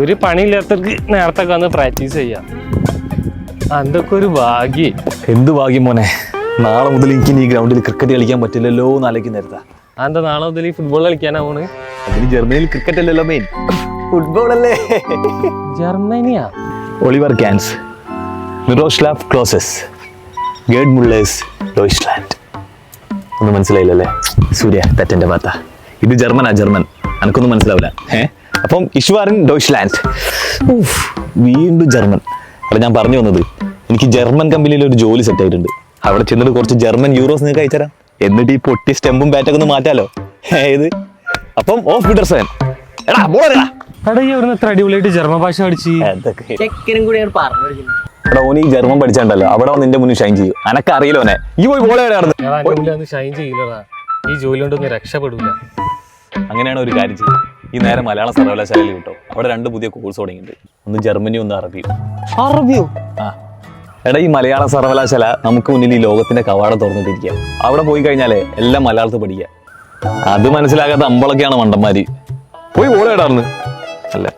ഒരു പണിയില്ലാത്തവർക്ക് നേരത്തെ വന്ന് പ്രാക്ടീസ് ചെയ്യാം. അതൊക്കെ ഒരു ഭാഗ്യം. എന്ത് ഭാഗ്യം മോനെ. നാളെ മുതൽ എനിക്ക് ഈ ഗ്രൗണ്ടിൽ ക്രിക്കറ്റ് കളിക്കാൻ പറ്റില്ലല്ലോ എന്നാലേക്ക് നേരത്താ. അതെന്താ നാളെ മുതൽ ഫുട്ബോൾ കളിക്കാനാണ്? അതിന് ജർമ്മനിയിൽ ക്രിക്കറ്റ് അല്ലല്ലോ മെയിൻ, ഫുട്ബോൾ അല്ലേ? ജർമ്മനിയാ? Oliver Kahns, Miroslav Kloses, Gerd Mullers, Deutschland. ഒന്നും മനസ്സിലായില്ലല്ലേ? സൂര്യ തെറ്റന്റെ പാത്ത. ഇത് ജർമ്മനാ, ജർമ്മൻ. എനക്കൊന്നും മനസ്സിലാവില്ല. അപ്പം ഇഷ്വാറിൻ ഡോയ്ച്ച്ലാൻഡ്. വീണ്ടും ജർമ്മൻ. അല്ല, ഞാൻ പറഞ്ഞു വന്നത് എനിക്ക് ജർമ്മൻ കമ്പനിയിൽ ഒരു ജോലി സെറ്റ് ആയിട്ടുണ്ട്. അവിടെ ചെന്നിട്ട് കുറച്ച് ജർമ്മൻ യൂറോസ് നിങ്ങൾക്ക് അയച്ചുതരാം. എന്നിട്ട് ഈ പൊട്ടിയ സ്റ്റെമ്പും ബാറ്റൊക്കെ ഒന്ന് മാറ്റാലോ. ഏത് അപ്പം ഓഫ് പീറ്റർസൺ. എടാ ബോളെടാ. എടാ, ഈ അവിടുന്ന് എത്ര അടിപൊളിയായിട്ട് ജർമ്മൻ ഭാഷ പഠിച്ച്. എടാ, ഓന് ഈ ജർമ്മൻ പഠിച്ചാണ്ടല്ലോ അവിടെ നിന്റെ മുന്നിൽ ഷൈൻ ചെയ്യും. എനക്ക് അറിയില്ലോനെ. ഈ പോയി ബോളെടാ. ഷൈൻ ചെയ്യില്ലടാ. ഈ ജോലി കൊണ്ടൊന്നും രക്ഷപ്പെടൂല. അങ്ങനെയാണ് ഒരു കാര്യം ചെയ്യും. ഈ നേരെ മലയാള സർവകലാശാലയിൽ കിട്ടും. അവിടെ 2 പുതിയ കോഴ്സ് തുടങ്ങിയിട്ടുണ്ട്. ഒന്ന് ജർമ്മനിയും ഒന്ന് അറബിയും. അറബിയോ? ആ എടാ, ഈ മലയാള സർവകലാശാല നമുക്ക് മുന്നിൽ ഈ ലോകത്തിന്റെ കവാടം തുറന്നിട്ടിരിക്കുക. അവിടെ പോയി കഴിഞ്ഞാലേ എല്ലാം മലയാളത്തിൽ പഠിക്കുക. അത് മനസ്സിലാകാത്ത അമ്പളൊക്കെയാണ് മണ്ടന്മാര്. പോയി ബോളെടാർന്ന്. അല്ല